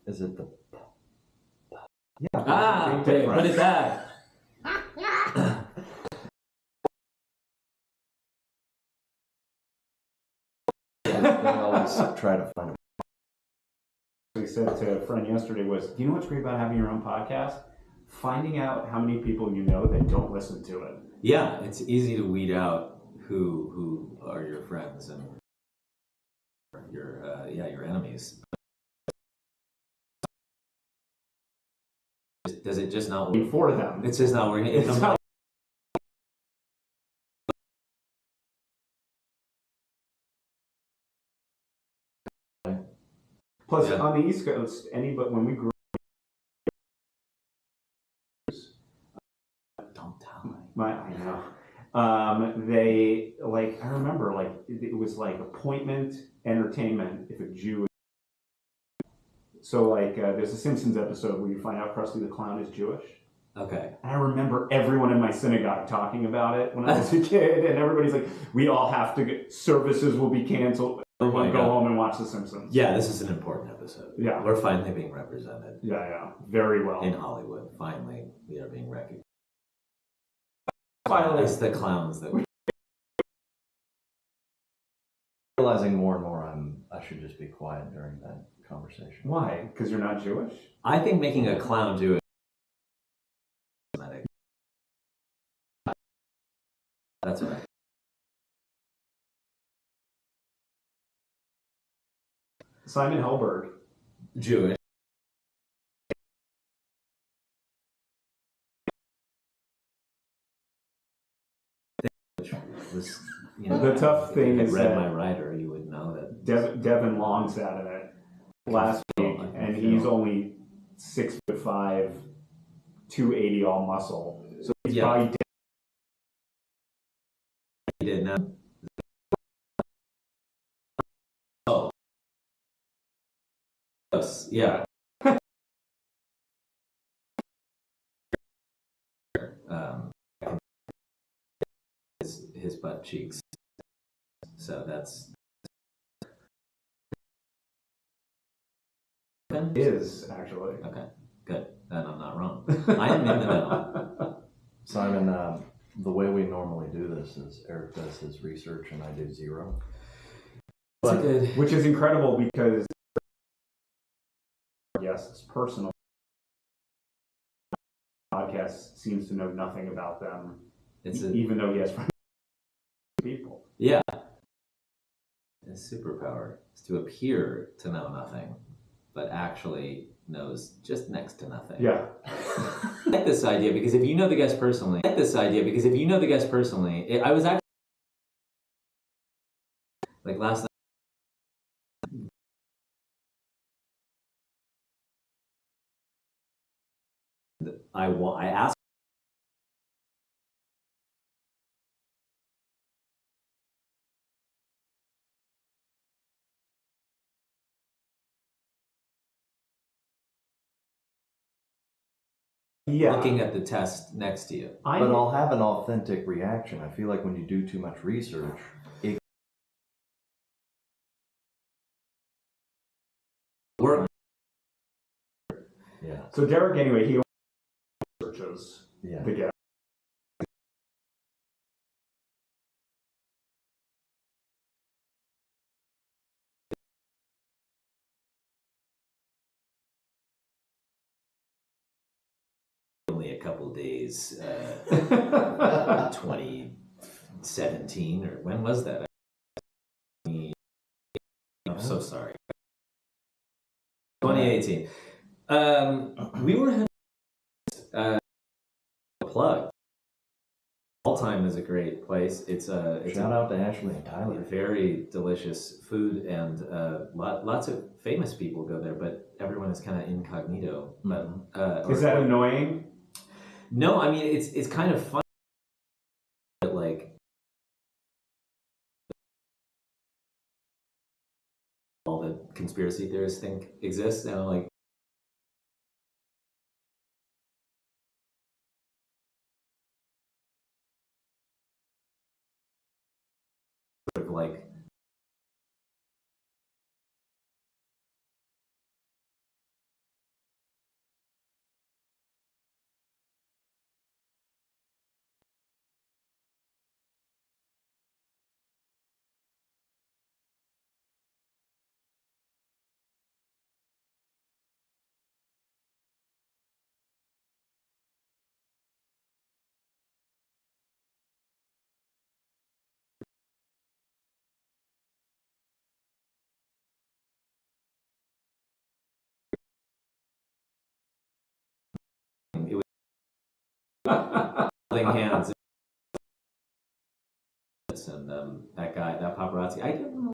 Is it the? Yeah. Ah, okay, put it back. They always try to find. We said to a friend yesterday was, do you know what's great about having your own podcast? Finding out how many people you know that don't listen to it. Yeah, it's easy to weed out who are your friends and your enemies. Does it just not work for them? It's just not working. It's not. Plus, on the East Coast, when we grew don't tell me. I know. They I remember it was like appointment entertainment if a Jew. So there's a Simpsons episode where you find out Krusty the Clown is Jewish. Okay. And I remember everyone in my synagogue talking about it when I was a kid, and everybody's like, "We all have to get services will be canceled. Everyone go home and watch The Simpsons." Yeah, this is an important episode. Yeah, we're finally being represented. Yeah, very well in Hollywood. Finally, we are being recognized. Finally, it's the clowns that we. Realizing more and more, I should just be quiet during that conversation. Why? Because you're not Jewish? I think making a clown Jewish. That's right. Simon Helberg, Jewish. Was, the tough thing is read my writer, you would know that Devin Long sat in it last week, and he's only 6'5", 280 all muscle. So he's probably dead. He did not. Oh. Yeah. His butt cheeks. So that's is actually okay. Good. Then I'm not wrong. I am in the middle. Simon, the way we normally do this is Eric does his research and I do zero. But, which is incredible because yes, it's personal. Podcast seems to know nothing about them. Even though he has people. Yeah. His superpower is to appear to know nothing, but actually knows just next to nothing. Yeah. I like this idea because if you know the guest personally, I was actually last night. I asked. Yeah. Looking at the test next to you. But I'll have an authentic reaction. I feel like when you do too much research, it work. Yeah. So Derek, anyway, he researches the guest. Only a couple days, 2017, or when was that? I'm so sorry. 2018. We were having a plug. All Time is a great place. It's shout out to Ashley and Tyler. Very delicious food, and lots of famous people go there, but everyone is kind of incognito. But is that annoying? No, I mean it's kind of fun. But all the conspiracy theorists think exists, and I'm like. holding hands. And that guy, that paparazzi, I don't know.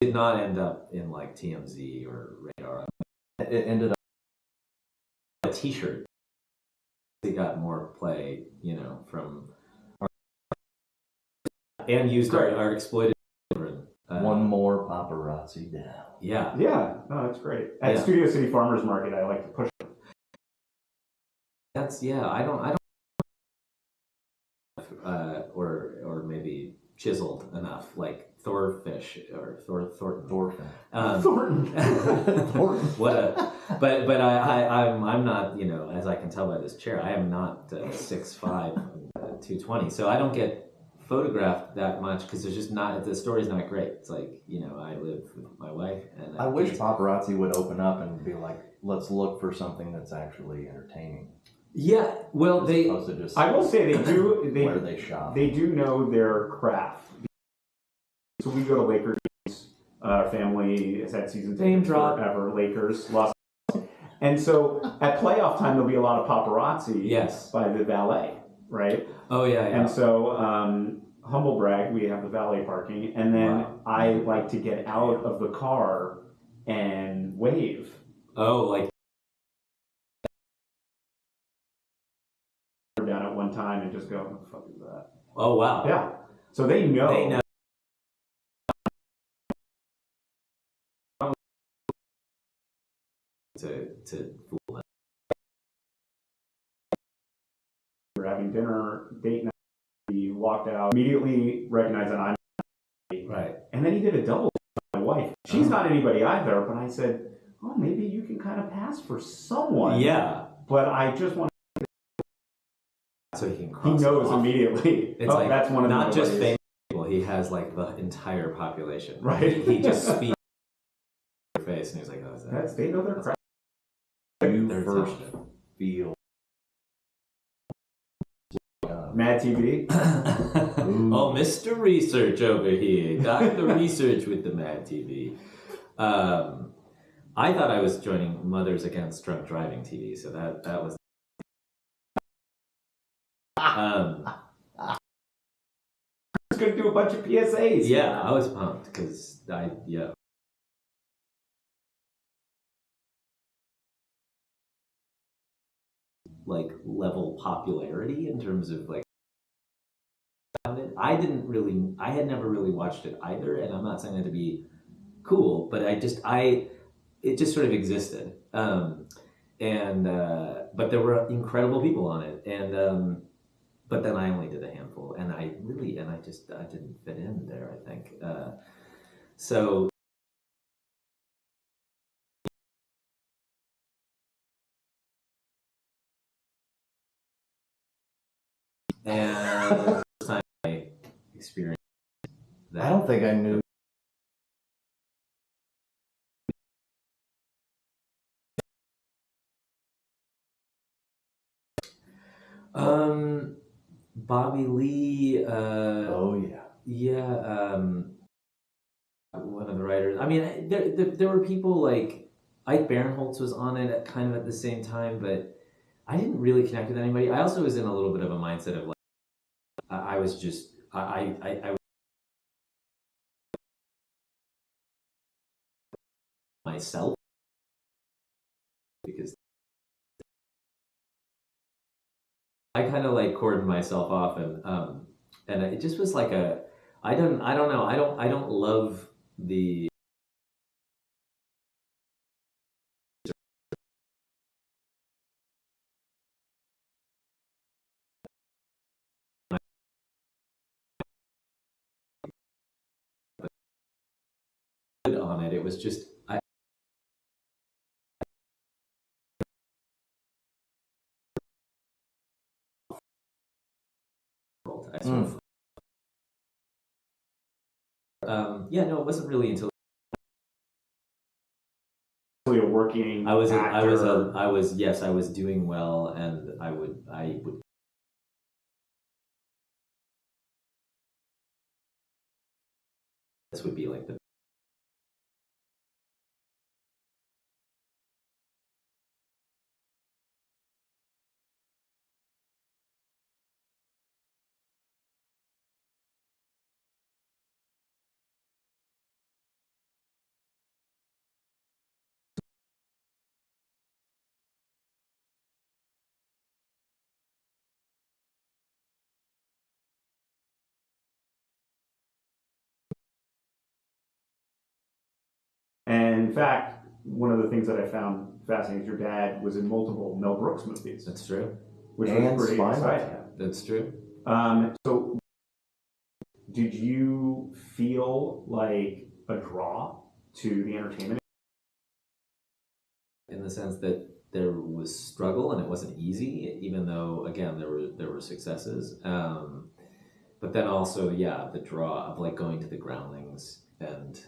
Did not end up in like TMZ or Radar. It ended up a T-shirt. It got more play, you know, from and used our exploited children. one more paparazzi down. Yeah. Yeah, no, that's great. At Studio City Farmers Market, I like to push. That's I don't or maybe chiseled enough, like Thorfish or Thornton. Thornton. What a but I'm not, you know, as I can tell by this chair, I am not 6'5", 220, so I don't get photographed that much because there's just not, the story's not great. It's like, you know, I live with my wife and I wish paparazzi would open up and be like, let's look for something that's actually entertaining. Yeah, well, I will say they do. Where they shop. They do know their craft. So we go to Lakers games. Our family has had season tickets forever. Lakers, Los Angeles. And so at playoff time, there'll be a lot of paparazzi by the valet, right? Oh, yeah. And so, humble brag, we have the valet parking. And then I like to get out of the car and wave. Oh, like. Down at one time and just go, what the fuck is that? Oh, wow. Yeah. So they know. They know. To fool them. We're having dinner, date night. He walked out, immediately recognized that I'm right. And then he did a double with my wife. She's not anybody either, but I said, oh, maybe you can kind of pass for someone. Yeah. But I just want so he can cross. He knows immediately. It's like that's one of not just famous people. He has like the entire population. Right. He just speaks in your face, and he's like, "Oh, is that?" They know their craft. You first feel Mad TV. Oh, Mr. Research over here, Dr. Research with the Mad TV. I thought I was joining Mothers Against Drunk Driving TV, so that was. I was going to do a bunch of PSAs. Yeah, I was pumped because like level popularity in terms of like. I had never really watched it either, and I'm not saying that to be cool, but it just sort of existed. But there were incredible people on it, and but then I only did a handful, and I didn't fit in there, I think. So. And the first time I experienced that. I don't think I knew. Bobby Lee. Oh yeah. Yeah. One of the writers. I mean, there were people like Ike Barinholtz was on it kind of at the same time, but I didn't really connect with anybody. I also was in a little bit of a mindset of like I was just I myself because I kind of like cordoned myself off and it just was like I don't know, I don't love the on it. It was just I sort of, no, it wasn't really until A working I was actor. I was doing well, and I would this would be like the in fact, one of the things that I found fascinating is your dad was in multiple Mel Brooks movies. That's true. Which And was pretty Spinal exciting. Tap. That's true. So did you feel like a draw to the entertainment? In the sense that there was struggle and it wasn't easy, even though again there were successes. But then also, yeah, the draw of like going to the Groundlings and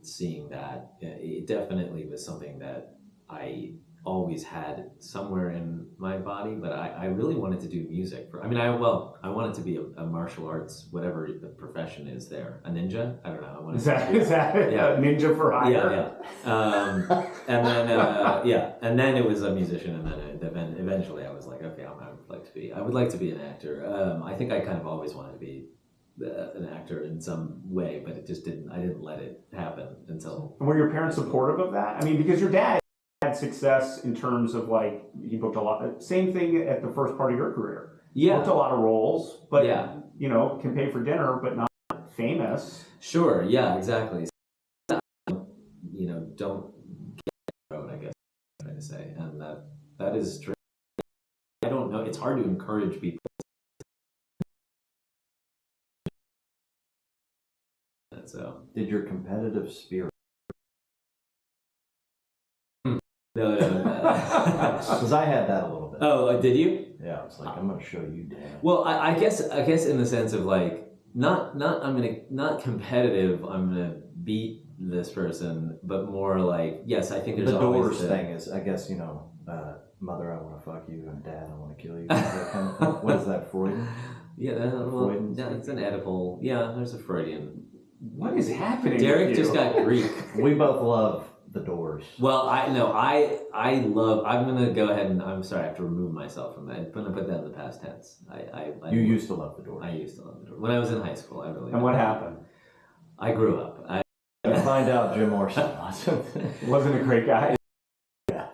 seeing that, it definitely was something that I always had somewhere in my body. But I really wanted to do music. I wanted to be a martial arts, whatever the profession is there, a ninja. I don't know. I wanted Is that yeah. a ninja for hire? Yeah. And then and then it was a musician, and then eventually I was like, okay, I would like to be an actor. I think I kind of always wanted to be an actor in some way, but I didn't let it happen until. And were your parents supportive of that? I mean, because your dad had success in terms of like he booked a lot. Same thing at the first part of your career. Yeah. Booked a lot of roles, but yeah. Can pay for dinner, but not famous. Sure. Yeah. Exactly. Don't get road, I guess I'm trying to say, and that is true. I don't know. It's hard to encourage people. So, Did your competitive spirit? No. Because I had that a little bit. Oh, did you? Yeah, it's like I'm going to show you, Dan. Well, I guess in the sense of like not competitive. I'm gonna beat this person, but more like yes, I think there's the always Doors thing is, I guess mother, I want to fuck you, and dad, I want to kill you. That kind of thing. What is that, Freudian? Yeah, it's an Oedipal. Yeah, there's a Freudian. What is happening? Derek just got Greek. We both love the Doors. Well, I love. I'm gonna go ahead and I'm sorry, I have to remove myself from that. I'm gonna put that in the past tense. You used to love the Doors. I used to love the Doors when I was in high school. I really. And what happened? I grew up. You find out Jim Morrison wasn't a great guy. Yeah.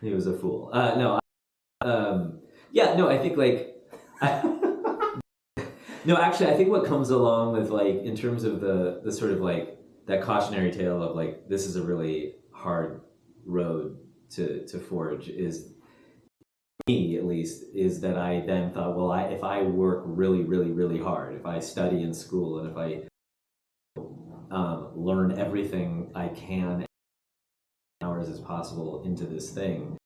He was a fool. No. I think like. No, actually, I think what comes along with like in terms of the sort of like that cautionary tale of like this is a really hard road to forge is me at least is that I then thought, well, if I work really really really hard, if I study in school, and if I learn everything I can hours as possible into this thing.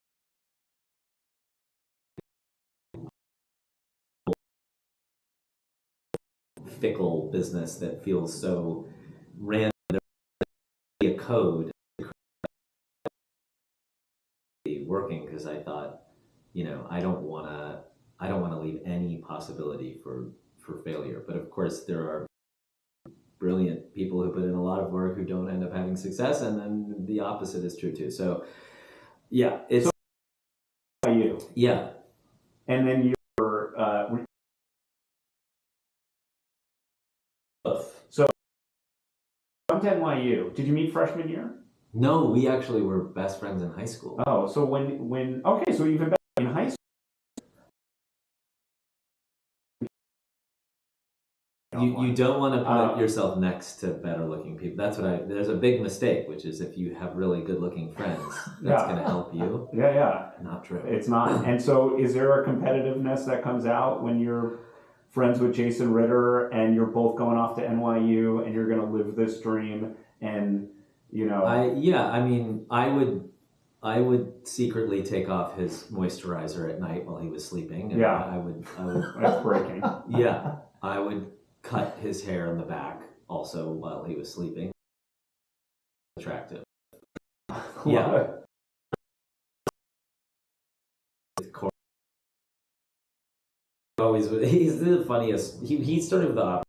Fickle business that feels so random, a code working because I thought, I don't want to leave any possibility for failure. But of course, there are brilliant people who put in a lot of work who don't end up having success, and then the opposite is true too. So, yeah, it's you. Yeah, and then you were. So, come to NYU. Did you meet freshman year? No, we actually were best friends in high school. Oh, so okay, so even better in high school. You don't want to put yourself next to better looking people. That's there's a big mistake, which is if you have really good looking friends, that's going to help you. Yeah. Not true. It's not. And so is there a competitiveness that comes out when you're friends with Jason Ritter and you're both going off to NYU and you're going to live this dream and, I would secretly take off his moisturizer at night while he was sleeping. And yeah. I would. That's breaking. Yeah. I would cut his hair in the back also while he was sleeping. Attractive. Yeah. He's the funniest. He's sort of the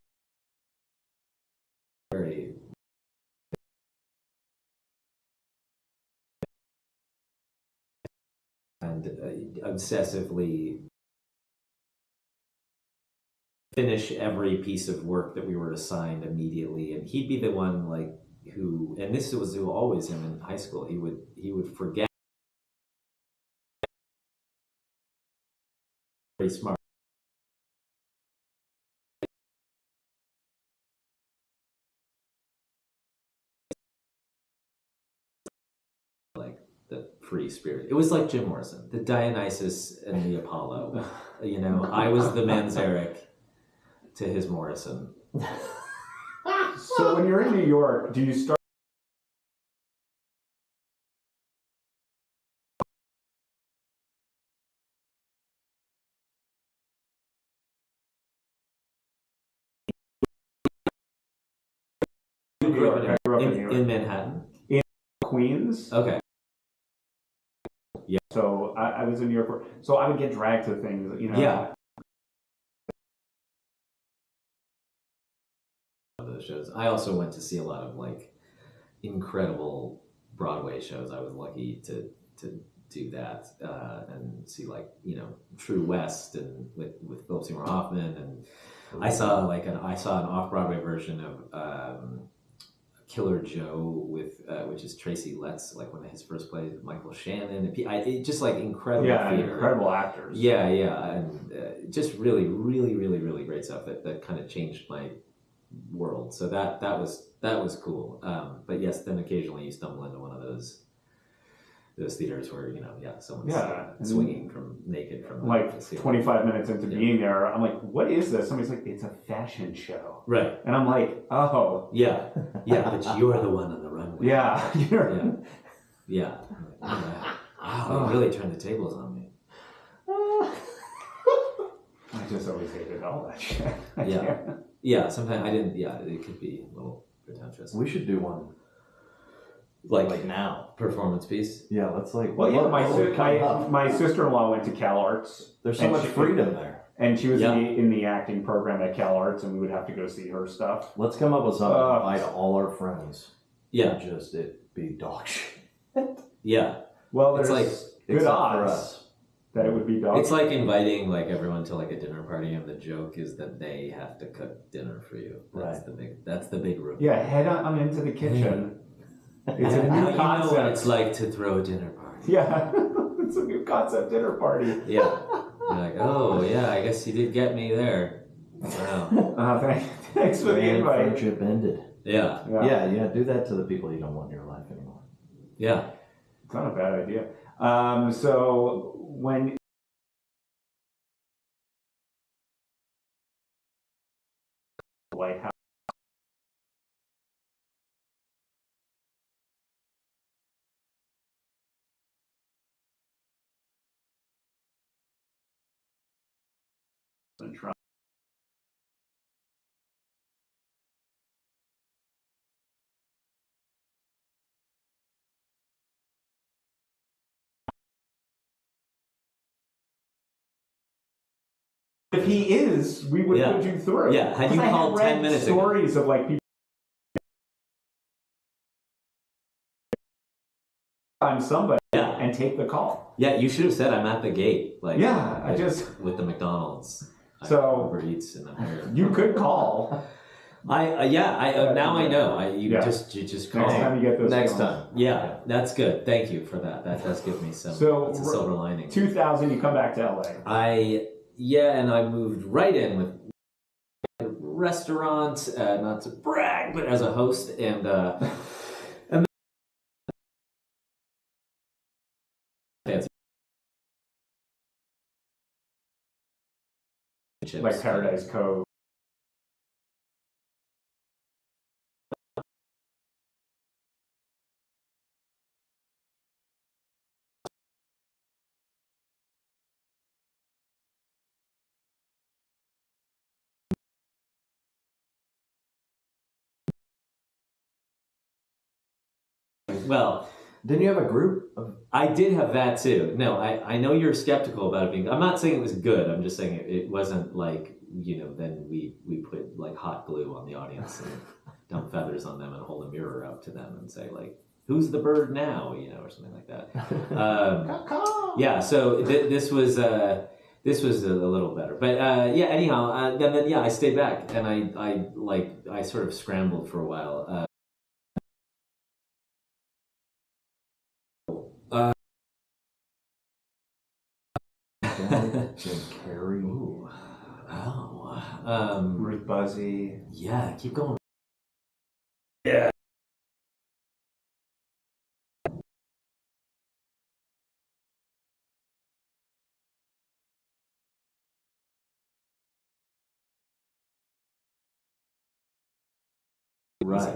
very and obsessively finish every piece of work that we were assigned immediately, and he'd be the one like who, and this was always him in high school. He would forget. Very smart. free spirit. It was like Jim Morrison, the Dionysus and the Apollo. You know, I was the Manzarek to his Morrison. So when you're in New York, do you start? You grew up I grew up in New in, York. in Manhattan? In Queens. Okay. So I was in New York. So I would get dragged to things, you know. Yeah. Those shows. I also went to see a lot of like incredible Broadway shows. I was lucky to do that and see like, you know, True West and with Philip Seymour Hoffman, and I saw an off-Broadway version of Killer Joe with which is Tracy Letts, like one of his first plays with Michael Shannon. And it just like incredible theater. Incredible actors. Yeah, and just really, really, really, really great stuff that kind of changed my world. So that was cool. But yes, then occasionally you stumble into one of those theaters where, you know, someone's swinging from naked from like the 25 minutes into being there. I'm like, what is this? Somebody's like, it's a fashion show. Right. And I'm like, oh. Yeah, but you're the one on the runway. Yeah. Yeah. Wow, they really turned the tables on me. I just always hated all that shit. Yeah, sometimes I didn't, it could be a little pretentious. We should do one. Like now. Performance piece? Yeah, let's like... Well, yeah, my sister-in-law went to Cal Arts. There's so much freedom there. And she was in the acting program at Cal Arts, and we would have to go see her stuff. Let's come up with something to invite all our friends. Yeah. Just it be dog shit. Yeah. Well, there's good odds that it would be dog shit. It's like inviting like everyone to like a dinner party, and the joke is that they have to cook dinner for you. That's the big room. Yeah, head on into the kitchen. It's a now new concept. You know what it's like to throw a dinner party. Yeah, it's a new concept, dinner party. Yeah. You're like, oh yeah, I guess you did get me there. Wow. Thanks for the invite. Friendship ended. Yeah. Do that to the people you don't want in your life anymore. Yeah. It's not a bad idea. So when White House. Trump. If he is, we would put you through. Yeah, had you called 10 minutes ago. Stories of like people. I'm somebody and take the call. Yeah, you should have said I'm at the gate. Like I just with the McDonald's. So Uber Eats and I'm here. You could call. Now I know. You just call. Next time you get those. Next time. Yeah, that's good. Thank you for that. That does give me some. So it's a silver lining. 2000, you come back to LA. And I moved right in with a restaurant, not to brag, but as a host, and like Paradise Cove. Well, didn't you have a group? I did have that too. No, I know you're skeptical about it being. I'm not saying it was good. I'm just saying it wasn't like, then we put like hot glue on the audience and dump feathers on them and hold a mirror up to them and say like, who's the bird now? Or something like that. So this was a little better, but anyhow, then I stayed back and I sort of scrambled for a while. Jim Carrey. Ooh. Ruth Buzzy. Yeah, keep going. Yeah. Right.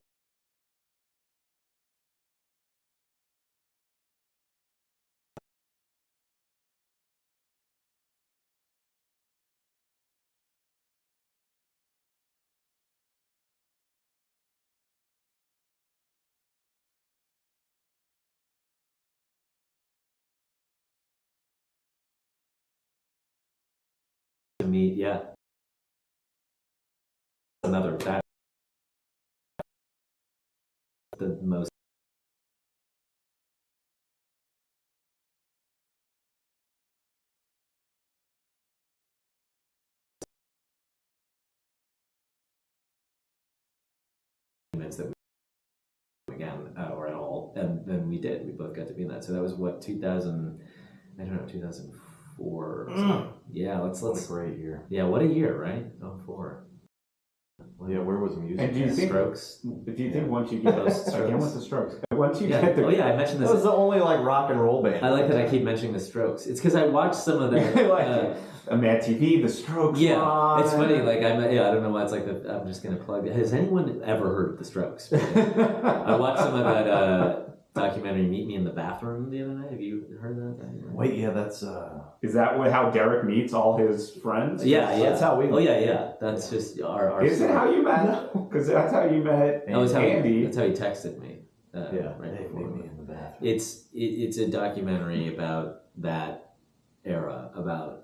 To meet, yeah. Another that the most minutes that we again or at all, and then we did. We both got to be in that. So that was what 2000. I don't know, 2004. Yeah, let's. What a great year. Yeah, what a year, right? 04. Yeah, where was music? And do you think Strokes? Do you think once you get again with the Strokes, once you Yeah. get the Oh yeah, I mentioned That this. was the only like rock and roll band. I like that I keep mentioning the Strokes. It's because I watched some of the. Mad TV, the Strokes. Yeah, line. it's funny. Like I don't know why it's like the. I'm just gonna plug it. Has anyone ever heard of the Strokes? I watched some of that documentary "Meet Me in the Bathroom" the other night. Have you heard that? Wait, yeah, that's Is that how Derek meets all his friends? Yeah, yeah. That's how we. Oh yeah. That's just our. Is it how you met? Because that's how you met That was how Andy. that's how he texted me. Yeah, right hey, before. meet me in the bathroom. It's a documentary about that era, about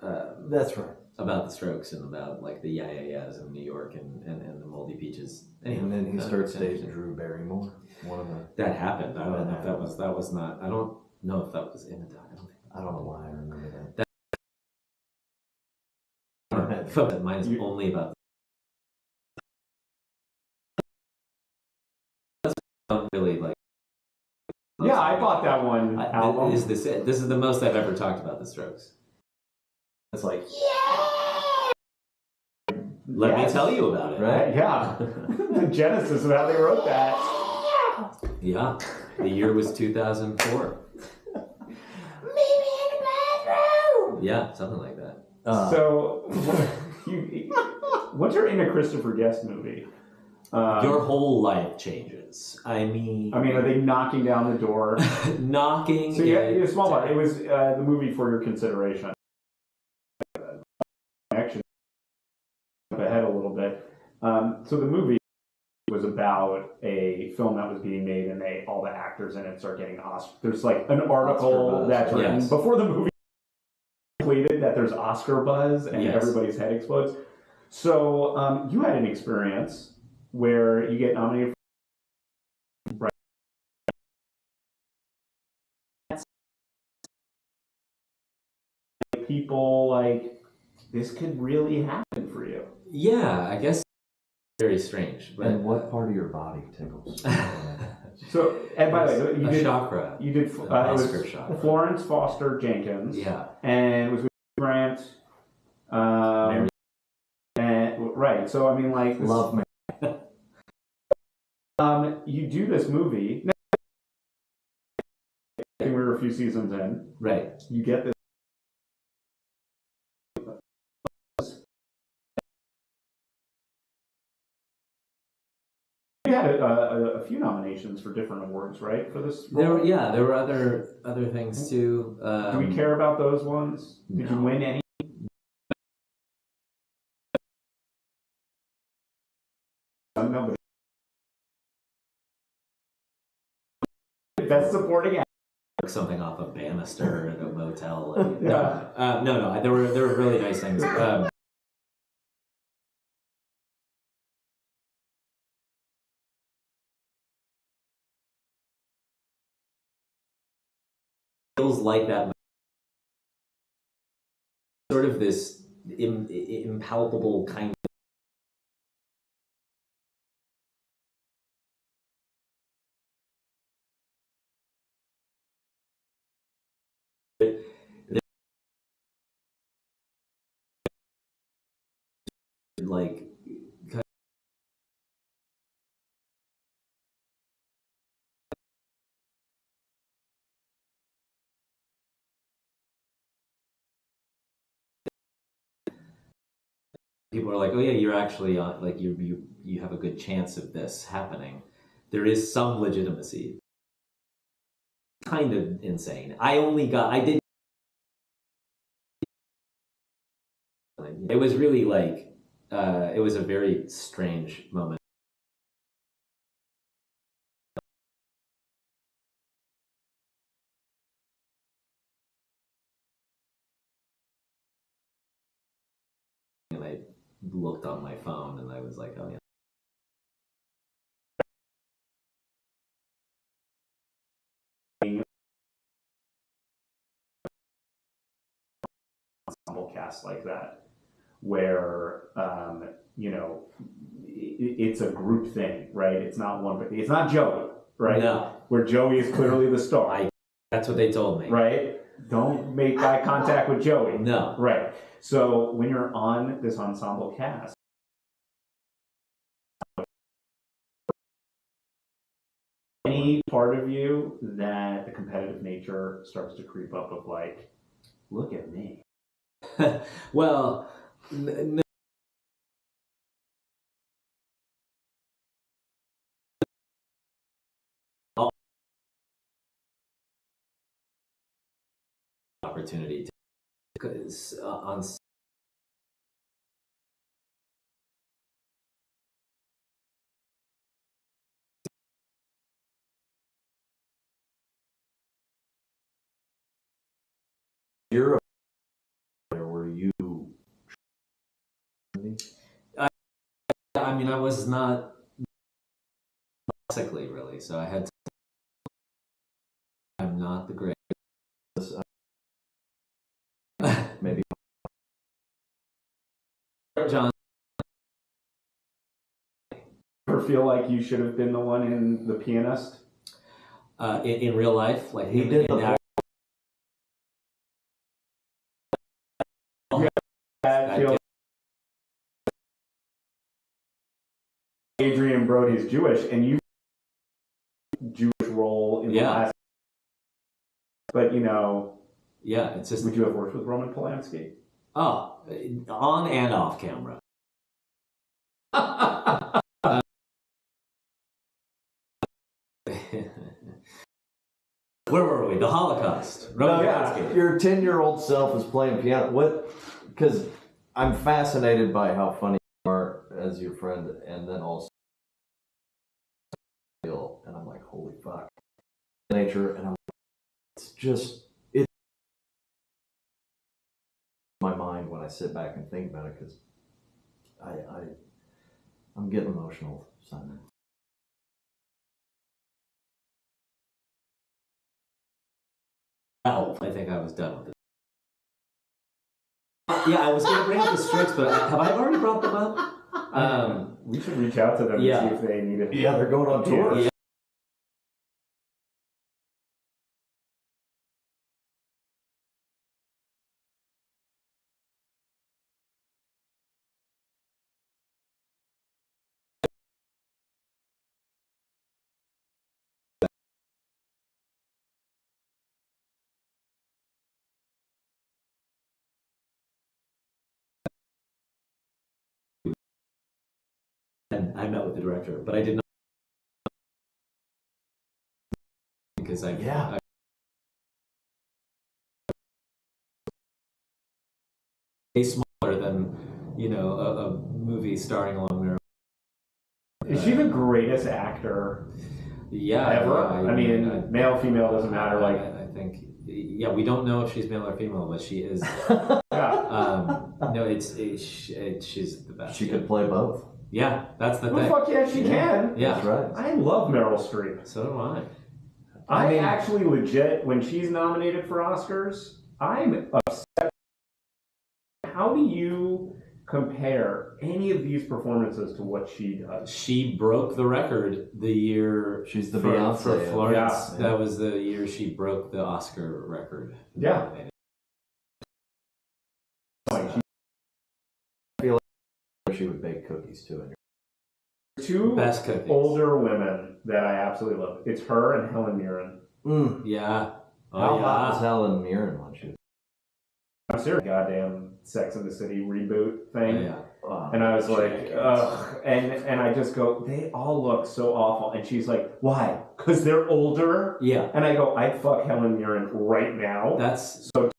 That's right. about the Strokes and about like the yeah-yeah-yeahs in New York and the Moldy Peaches. Anyway, And then he starts dating interesting. Drew Barrymore. One of the. That happened. I don't know if that was not. I don't know if that was in the doc. I don't know why I remember that. Mine is only about. Really like. Yeah, I bought that one album. Is this it? This is the most I've ever talked about the Strokes. It's like Let me tell you about it. Right? Yeah. The genesis of how they wrote that. Yeah. The year was 2004. Meet me in the bathroom. Yeah, something like that. So, once you're in a Christopher Guest movie, Your whole life changes. I mean, are they knocking down the door? knocking. So yeah, a small part. It was the movie for your consideration. Actually, jump ahead a little bit. So the movie was about a film that was being made, and all the actors in it start getting Oscar. There's like an article that's written before the movie completed that there's Oscar buzz, and everybody's head explodes. So you had an experience where you get nominated for people like this could really happen for you. Yeah, I guess very strange. But and what part of your body tickles? So, and by the way, you did chakra. You did Oscar chakra. Florence Foster Jenkins. Yeah, and it was with Grant. And right, so I mean, like, this, Love me. you do this movie. We were a few seasons in. right. You get this. You had a few nominations for different awards, right? For this. There were other things too. Do we care about those ones? Did you win any? No, but best supporting actor. Something off a banister at a motel. No. There were really nice things. Feels like that. Sort of this impalpable kind of like people are like, oh yeah, you're actually on, like you have a good chance of this happening. There is some legitimacy. Kind of insane. I did. It was really like, it was a very strange moment. And I looked on my phone and I was like, oh yeah. Ensemble cast like that, where it's a group thing, right? It's not one, it's not Joey, right? No. Where Joey is clearly the star. That's what they told me. Right? Don't make eye contact with Joey. No. Right. So when you're on this ensemble cast, any part of you that the competitive nature starts to creep up of like, look at me. Well, opportunity to, because on You're were you? I mean, I was not classically really, so I had to. I'm not the greatest. Maybe John. Ever feel like you should have been the one in The Pianist? In real life, like he did the. Adrian Brody's Jewish, and you Jewish role in the last. But yeah, it's just. Would you have worked with Roman Polanski? Oh, on and off camera. Where were we? The Holocaust. No, yeah, your 10-year-old self is playing piano. What? Because I'm fascinated by how funny you are as your friend, and then also, and I'm like, holy fuck, nature, and it's just my mind when I sit back and think about it, because I'm getting emotional, Simon. Oh, I think I was done with it. Yeah, I was going to bring up the Strix, but have I already brought them up? We should reach out to them and see if they need it. Yeah, they're going on tour. Yeah. And I met with the director, but I did not, because I way smaller than a movie starring along there. Is she the greatest actor? Yeah, ever. I mean, male, female doesn't matter. Like I think, yeah, we don't know if she's male or female, but she is. Yeah. No, she's the best. She could play both. Yeah, that's the Well, thing. fuck yeah, she can. Yeah, That's right. I love Meryl Streep. so do I. I mean- actually legit, when she's nominated for Oscars, I'm upset. How do you compare any of these performances to what she does? She broke the record the year She's the for Beyonce. Florence. Yeah. That was the year she broke the Oscar record. Yeah. She would bake cookies too. Two Best cookies. older women that I absolutely love. It's her and Helen Mirren. Yeah. How hot was yeah. Helen Mirren when she was? I'm serious. Goddamn Sex and the City reboot thing. Yeah. And I was like, ugh. And I just go, they all look so awful. And she's like, why? Because they're older? Yeah. And I go, I'd fuck Helen Mirren right now. That's so.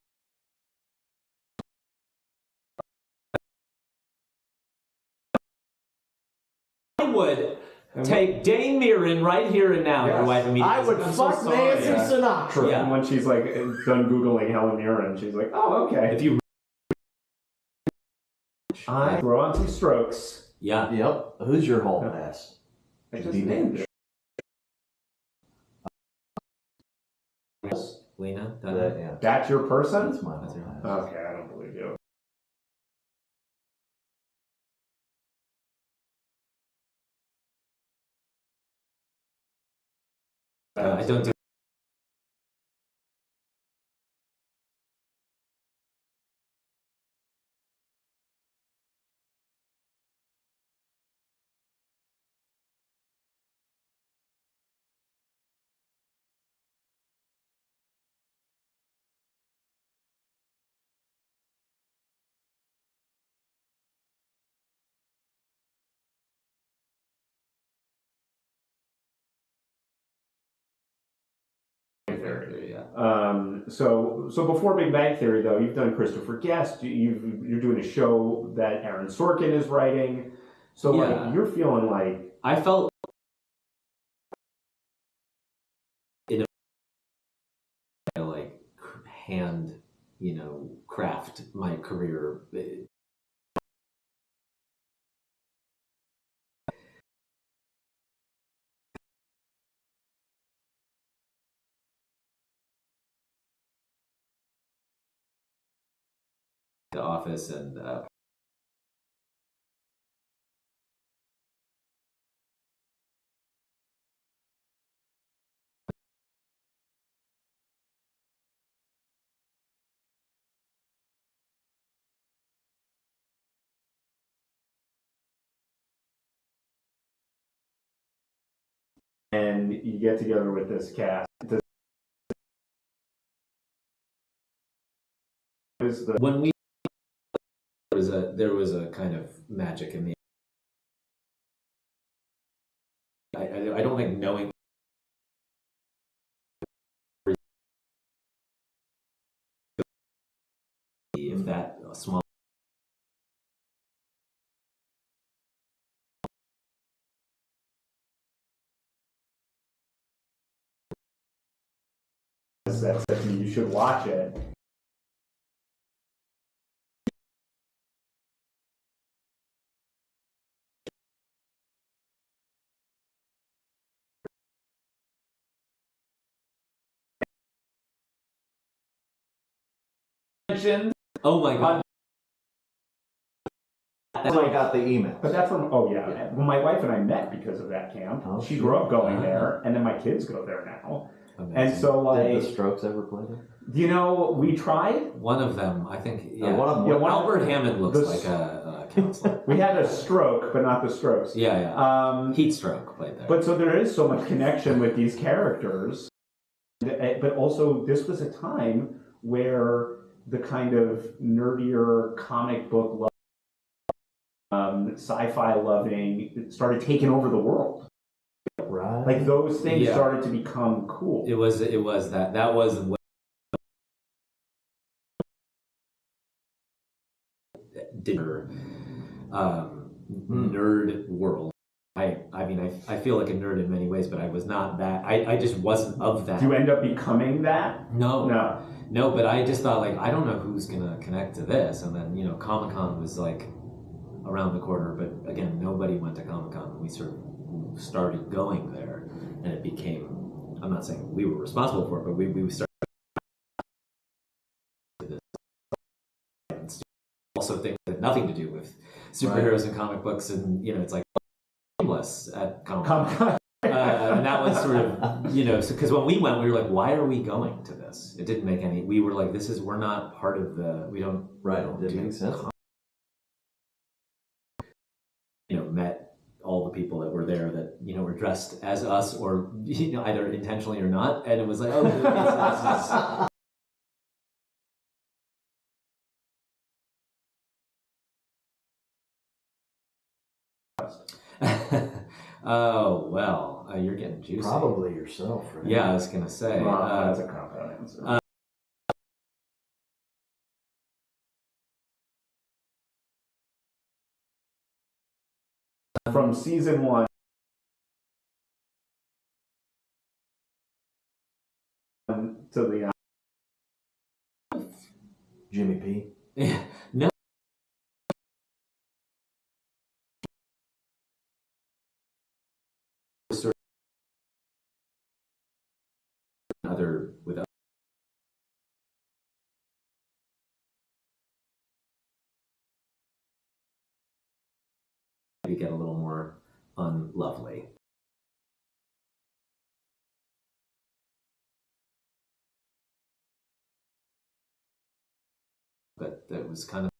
I would take Dame Mirren right here and now. Yes. Your wife and me. I would fuck Nancy Sinatra. Yeah. And when she's like done Googling Helen Mirren, she's like, oh, okay. If you. I throw on some Strokes. Yeah. Yep. Who's your hall pass? I just named it. Lena. Yeah. That's your person? That's my hall pass. Okay, I don't believe you. I don't do. Yeah. So before Big Bang Theory, though, you've done Christopher Guest. You're doing a show that Aaron Sorkin is writing. So like you're feeling like I felt in a like hand, craft my career. The Office and and you get together with this cast. when we there was a kind of magic in the. I don't think knowing if that small. That said to me, you should watch it. Oh my god! That's how I got the email. But that's from yeah. Well, my wife and I met because of that camp. Oh, she sure. grew up going there, and then my kids go there now. Amazing. And so like, Did the Strokes ever play there? we tried. One of them, I think. Yeah. One of them. Albert Hammond looks like a counselor. We had a stroke, but not the Strokes. Yeah. Heat Stroke played there. But so there is so much connection with these characters. But also, this was a time where the kind of nerdier comic book sci-fi loving started taking over the world. Right. Like those things started to become cool. It was that was what dinner nerd world. I mean I feel like a nerd in many ways, but I was not that. I just wasn't of that. Do you end up becoming that? No, but I just thought like I don't know who's gonna connect to this, and then Comic-Con was like around the corner, but again nobody went to Comic-Con. We sort of started going there, and it became. I'm not saying we were responsible for it, but we started. Also things that had nothing to do with superheroes and comic books, and it's like seamless at Comic-Con. And that was sort of because when we went, we were like, why are we going to this? It didn't make any. We were like, we're not part of the. We don't. Right. It didn't make sense. Met all the people that were there that were dressed as us or either intentionally or not, and it was like, oh, trust? Oh, well, you're getting juicy. Probably yourself, right? Yeah, I was going to say. That's a cop-out answer. From season 1 to the Jimmy P. No. With maybe get a little more unlovely. But that was kind of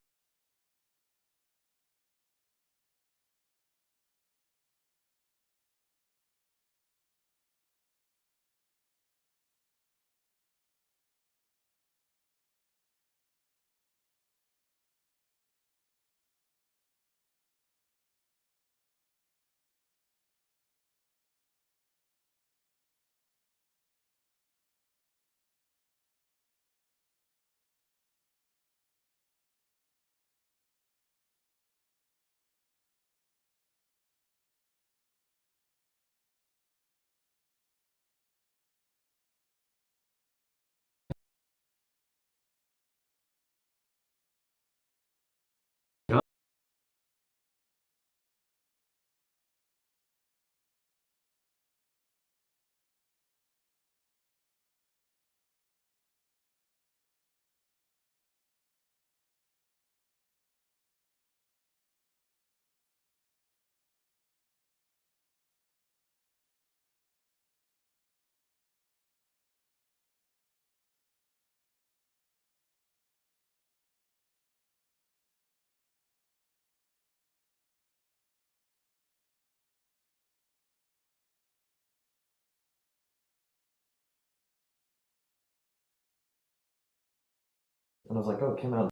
And I was like, oh, it came out.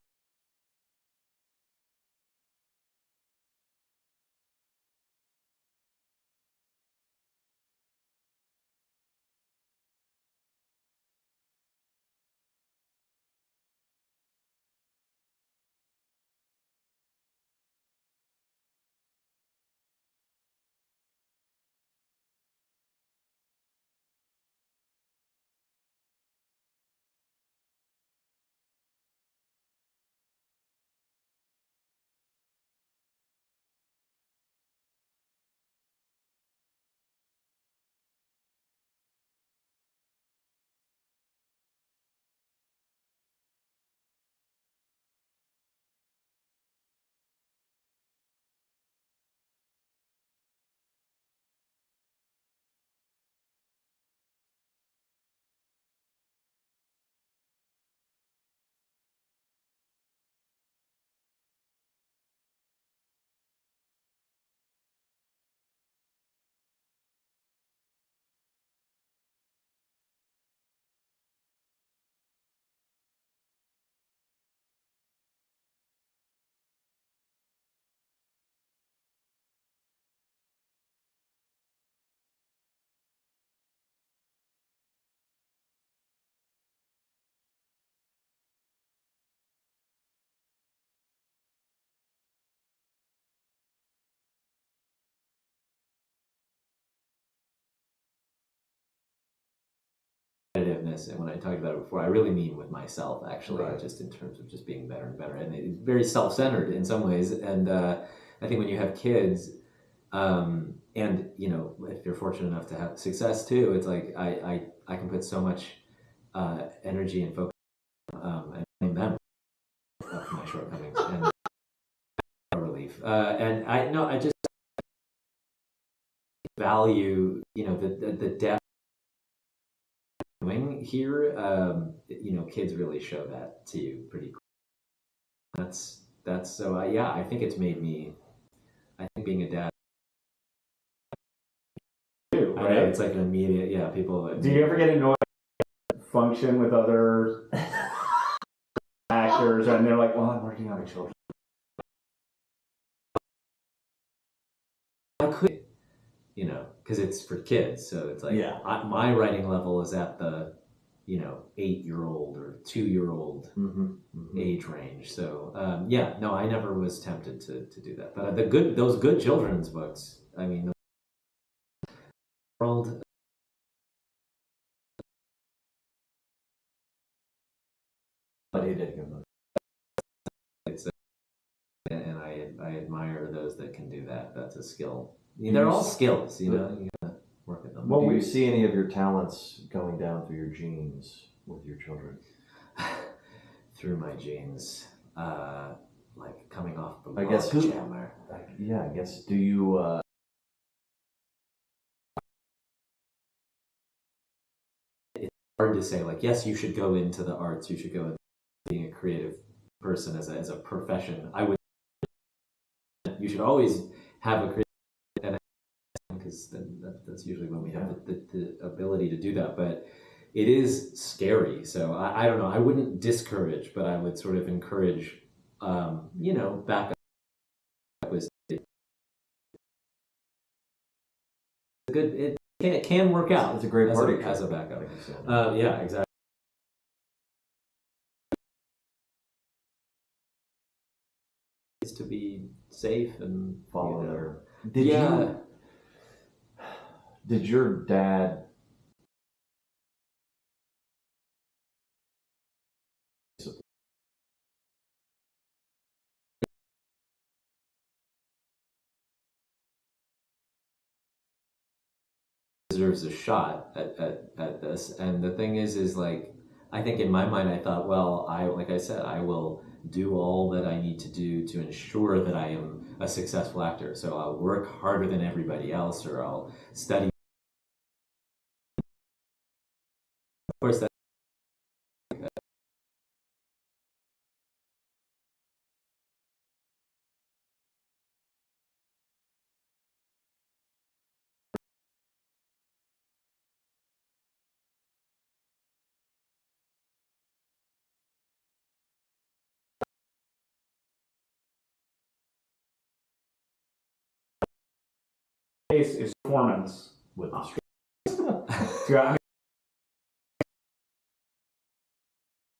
competitiveness, and when I talked about it before, I really mean with myself, actually, Right. just in terms of just being better and better, and it's very self-centered in some ways. And I think when you have kids, and you know, if you're fortunate enough to have success too, it's like I can put so much energy and focus and blame them of my shortcomings and relief. And I just value, you know, the depth doing here. You know, kids really show that to you pretty quick. That's so yeah, I think it's made me, I think being a dad, Right? I know it's like an immediate, yeah, people. Do you ever get annoyed function with other actors and they're like, well, I'm working on a children's you know, because it's for kids. So it's like Yeah. my writing level is at the, 8-year-old or 2-year-old age range. So yeah, no, I never was tempted to do that. But those good children's books. I mean, the world. But he did good. It's and I admire those that can do that. That's a skill. They're all skills, you know. You gotta work at them. Well, do you see any of your talents going down through your genes with your children? Through my genes, like coming off the I guess jammer. Yeah, I guess. Do you? It's hard to say. Like, yes, you should go into the arts. You should go into being a creative person as a profession. I would. You should always have a creative, because that's usually when we have the ability to do that. But it is scary. So I don't know. I wouldn't discourage, but I would sort of encourage. Back up was good. It can work out. It's a great party as a backup. Like you said. Yeah, exactly. Is to be safe and Follow there. Did your dad deserves a shot at this? And the thing is like, I think in my mind I thought, well, like I said, I will do all that I need to do to ensure that I am a successful actor. So I'll work harder than everybody else, or I'll study. Of course, that Case is performance with the Yeah, I mean,